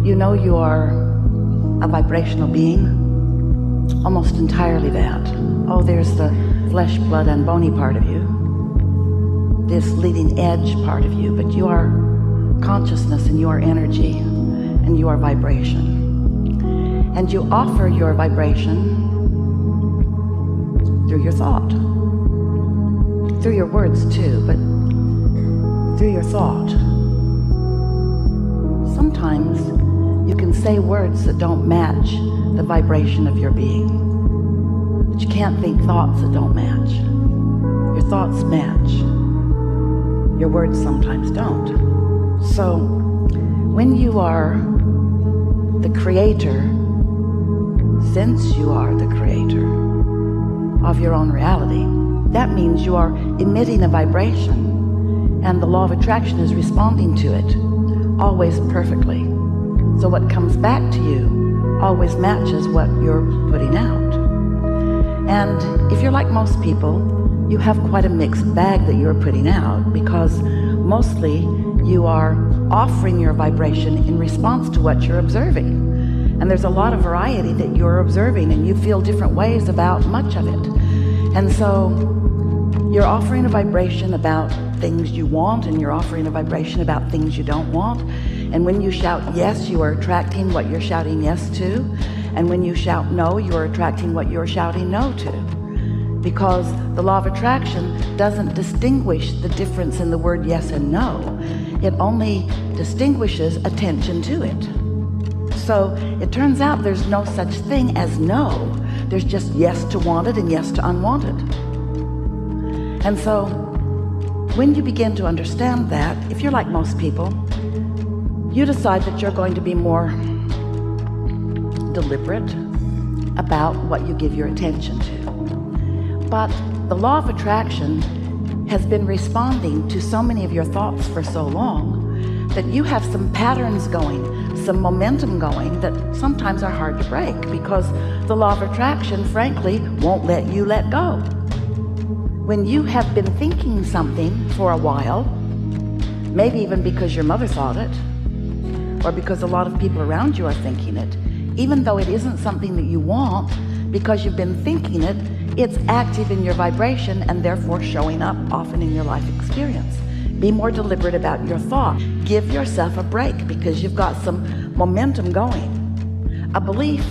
You know you are a vibrational being, almost entirely that. Oh, there's the flesh, blood, and bony part of you, this leading edge part of you, but you are consciousness and you are energy and you are vibration. And you offer your vibration through your thought, through your words too, but through your thought. Sometimes you can say words that don't match the vibration of your being, but you can't think thoughts that don't match. Your thoughts match. Your words sometimes don't. So when you are the creator, since you are the creator of your own reality, that means you are emitting a vibration and the law of attraction is responding to it always perfectly. So what comes back to you always matches what you're putting out. And if you're like most people, you have quite a mixed bag that you're putting out, because mostly you are offering your vibration in response to what you're observing. And there's a lot of variety that you're observing, and you feel different ways about much of it. And so you're offering a vibration about things you want, and you're offering a vibration about things you don't want. And when you shout yes, you are attracting what you're shouting yes to. And when you shout no, you're attracting what you're shouting no to. Because the law of attraction doesn't distinguish the difference in the word yes and no. It only distinguishes attention to it. So it turns out there's no such thing as no. There's just yes to wanted and yes to unwanted. And so when you begin to understand that, if you're like most people, you decide that you're going to be more deliberate about what you give your attention to. But the law of attraction has been responding to so many of your thoughts for so long that you have some patterns going, some momentum going that sometimes are hard to break, because the law of attraction, frankly, won't let you let go. When you have been thinking something for a while, maybe even because your mother thought it, or because a lot of people around you are thinking it, even though it isn't something that you want, because you've been thinking it, it's active in your vibration and therefore showing up often in your life experience. Be more deliberate about your thought. Give yourself a break, because you've got some momentum going. A belief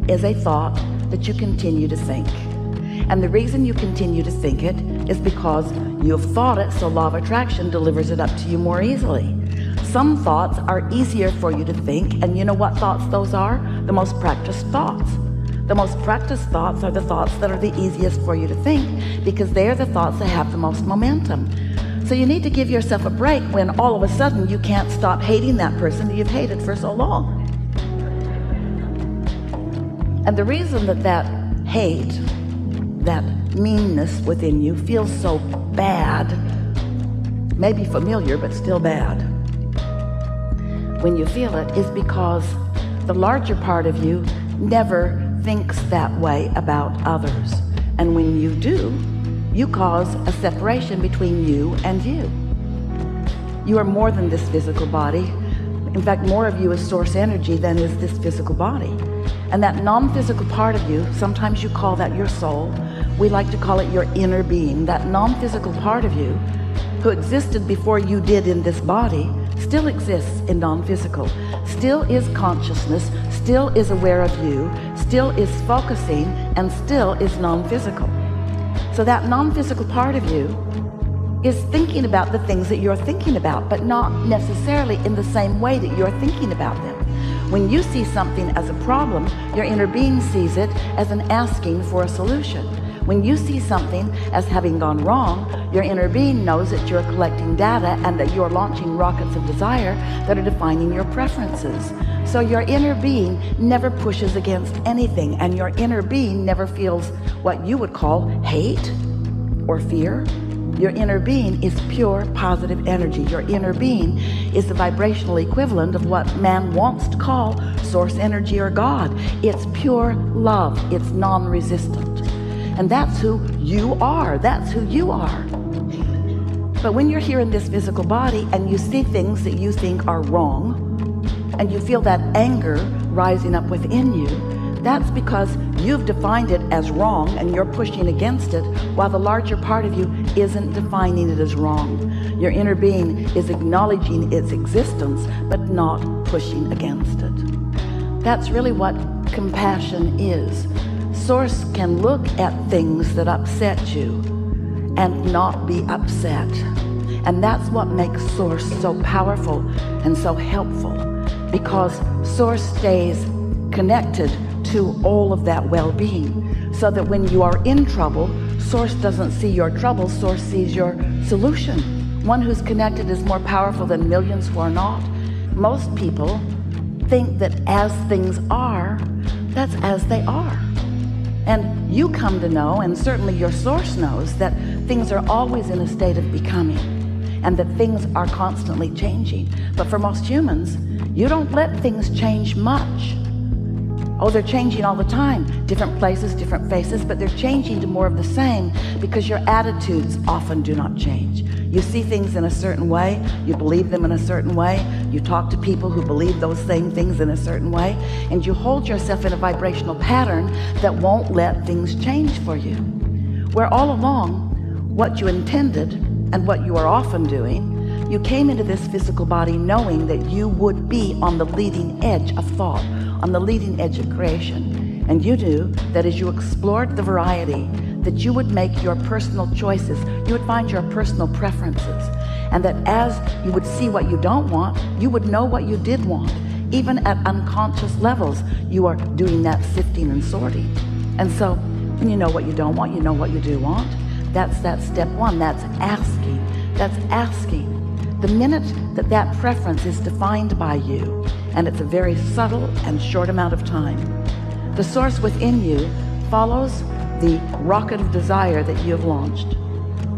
is a thought that you continue to think. And the reason you continue to think it is because you've thought it, so law of attraction delivers it up to you more easily. Some thoughts are easier for you to think, and you know what thoughts those are? The most practiced thoughts. The most practiced thoughts are the thoughts that are the easiest for you to think, because they're the thoughts that have the most momentum. So you need to give yourself a break when all of a sudden you can't stop hating that person that you've hated for so long. And the reason that hate, that meanness within you feels so bad, maybe familiar but still bad, when you feel it, is because the larger part of you never thinks that way about others. And when you do, you cause a separation between you and you. You are more than this physical body. In fact, more of you is source energy than is this physical body. And that non-physical part of you, sometimes you call that your soul. We like to call it your inner being. That non-physical part of you, who existed before you did in this body, still exists in non-physical, still is consciousness, still is aware of you, still is focusing, and still is non-physical. So that non-physical part of you is thinking about the things that you're thinking about, but not necessarily in the same way that you're thinking about them. When you see something as a problem, your inner being sees it as an asking for a solution. When you see something as having gone wrong, your inner being knows that you're collecting data and that you're launching rockets of desire that are defining your preferences. So your inner being never pushes against anything, and your inner being never feels what you would call hate or fear. Your inner being is pure positive energy. Your inner being is the vibrational equivalent of what man wants to call source energy or God. It's pure love. It's non-resistant. And that's who you are. That's who you are. But when you're here in this physical body and you see things that you think are wrong, and you feel that anger rising up within you, that's because you've defined it as wrong and you're pushing against it, while the larger part of you isn't defining it as wrong. Your inner being is acknowledging its existence, but not pushing against it. That's really what compassion is. Source can look at things that upset you and not be upset. And that's what makes Source so powerful and so helpful, because Source stays connected to all of that well-being, so that when you are in trouble, Source doesn't see your trouble, Source sees your solution. One who's connected is more powerful than millions who are not. Most people think that as things are, that's as they are. And you come to know, and certainly your Source knows, that things are always in a state of becoming, and that things are constantly changing. But for most humans, you don't let things change much. Oh, they're changing all the time. Different places, different faces, but they're changing to more of the same, because your attitudes often do not change. You see things in a certain way, you believe them in a certain way, you talk to people who believe those same things in a certain way, and you hold yourself in a vibrational pattern that won't let things change for you. Where all along, what you intended and what you are often doing, you came into this physical body knowing that you would be on the leading edge of thought, on the leading edge of creation. And you knew that as you explored the variety, that you would make your personal choices, you would find your personal preferences, and that as you would see what you don't want, you would know what you did want. Even at unconscious levels, you are doing that sifting and sorting. And so when you know what you don't want, you know what you do want. That's that step one. That's asking. That's asking. The minute that that preference is defined by you, and it's a very subtle and short amount of time, the Source within you follows the rocket of desire that you have launched,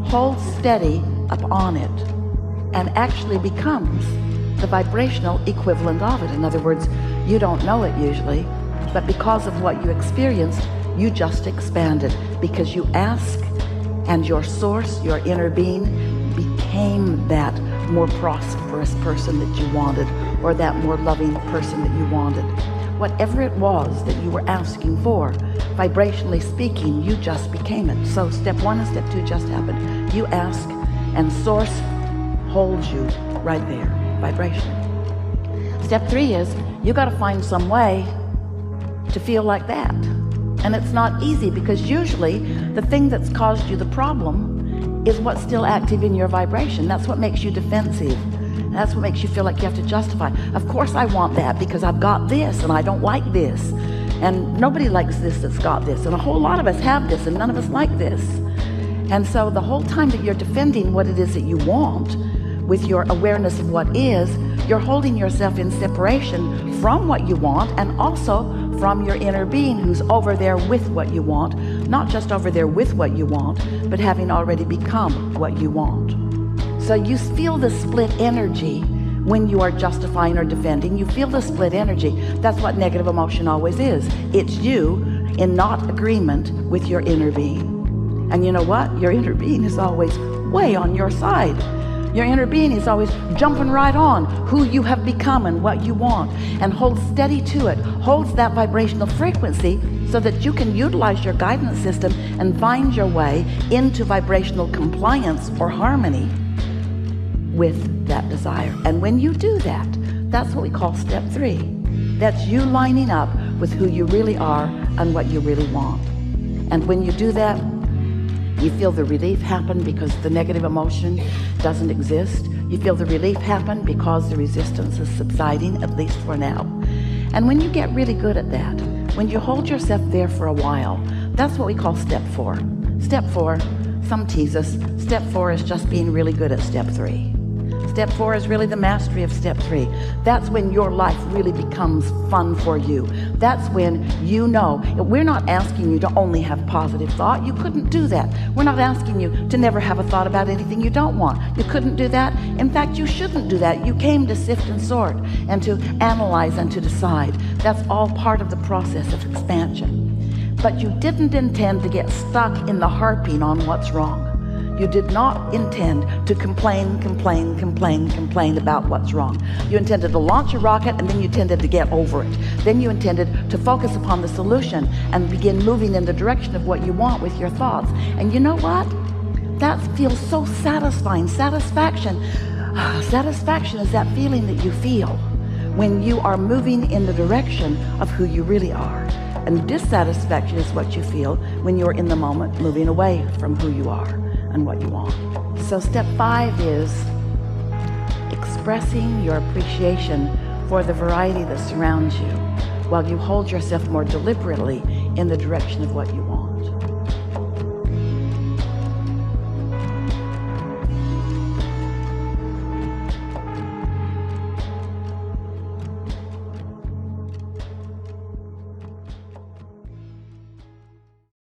holds steady upon it, and actually becomes the vibrational equivalent of it. In other words, you don't know it usually, but because of what you experienced, you just expanded, because you ask, and your Source, your inner being, became that more prosperous person that you wanted, or that more loving person that you wanted. Whatever it was that you were asking for, vibrationally speaking, you just became it. So step one and step two just happened. You ask, and Source holds you right there, vibrationally. Step three is, you got to find some way to feel like that. And it's not easy, because usually the thing that's caused you the problem is what's still active in your vibration. That's what makes you defensive. That's what makes you feel like you have to justify. Of course I want that, because I've got this and I don't like this. And nobody likes this that's got this. And a whole lot of us have this and none of us like this. And so the whole time that you're defending what it is that you want, with your awareness of what is, you're holding yourself in separation from what you want, and also from your inner being who's over there with what you want, not just over there with what you want, but having already become what you want. So you feel the split energy when you are justifying or defending. You feel the split energy. That's what negative emotion always is. It's you in not agreement with your inner being. And you know what? Your inner being is always way on your side. Your inner being is always jumping right on who you have become and what you want, and holds steady to it, holds that vibrational frequency, so that you can utilize your guidance system and find your way into vibrational compliance or harmony with that desire. And when you do that, that's what we call step three. That's you lining up with who you really are and what you really want. And when you do that, you feel the relief happen, because the negative emotion doesn't exist. You feel the relief happen because the resistance is subsiding, at least for now. And when you get really good at that, when you hold yourself there for a while, that's what we call step four. Step four, some tease us, step four is just being really good at step three. Step four is really the mastery of step three. That's when your life really becomes fun for you. That's when you know. We're not asking you to only have positive thought. You couldn't do that. We're not asking you to never have a thought about anything you don't want. You couldn't do that. In fact, you shouldn't do that. You came to sift and sort, and to analyze and to decide. That's all part of the process of expansion. But you didn't intend to get stuck in the harping on what's wrong. You did not intend to complain about what's wrong. You intended to launch a rocket, and then you intended to get over it. Then you intended to focus upon the solution and begin moving in the direction of what you want with your thoughts. And you know what? That feels so satisfying. Satisfaction is that feeling that you feel when you are moving in the direction of who you really are. And dissatisfaction is what you feel when you're in the moment moving away from who you are and what you want. So step 5 is expressing your appreciation for the variety that surrounds you while you hold yourself more deliberately in the direction of what you want.